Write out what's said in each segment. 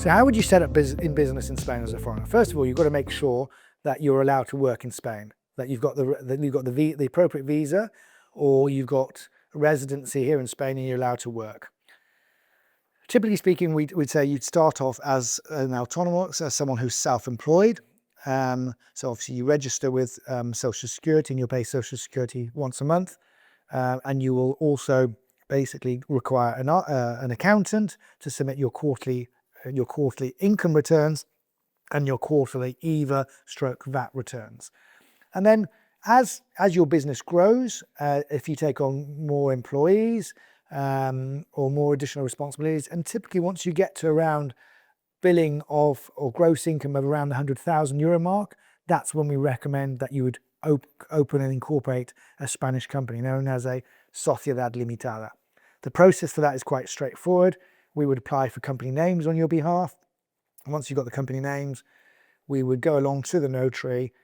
So how would you set up in business in Spain as a foreigner? First of all, you've got to make sure that you're allowed to work in Spain, that you've got the appropriate visa, or you've got residency here in Spain and you're allowed to work. Typically speaking, we'd say you'd start off as an autonomo, so someone who's self-employed. So obviously you register with Social Security and you'll pay Social Security once a month. And you will also basically require an accountant to submit your quarterly income returns and your quarterly EVA/VAT returns. And then as your business grows, if you take on more employees or more additional responsibilities, and typically once you get to around billing of or gross income of around the €100,000 mark, that's when we recommend that you would open and incorporate a Spanish company known as a Sociedad Limitada. The process for that is quite straightforward. We would apply for company names on your behalf. Once you've got the company names, we would go along to the notary.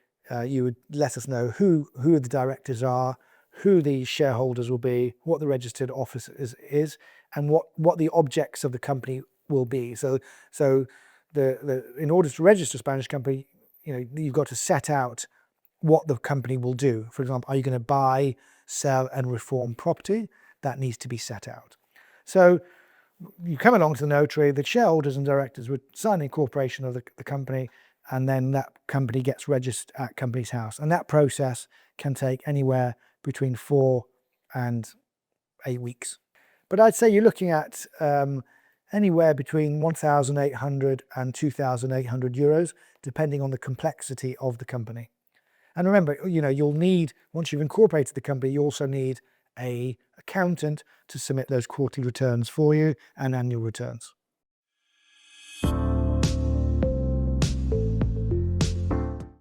You would let us know who the directors are, who the shareholders will be, what the registered office is, and what the objects of the company will be. So in order to register a Spanish company, you've got to set out what the company will do. For example, are you going to buy, sell, and reform property? That needs to be set out. So you come along to the notary, the shareholders and directors would sign the incorporation of the company, and then that company gets registered at Companies House. And that process can take anywhere between 4 and 8 weeks. But I'd say you're looking at anywhere between 1,800 and 2,800 euros, depending on the complexity of the company. And remember, you'll need, once you've incorporated the company, you also need an accountant to submit those quarterly returns for you and annual returns.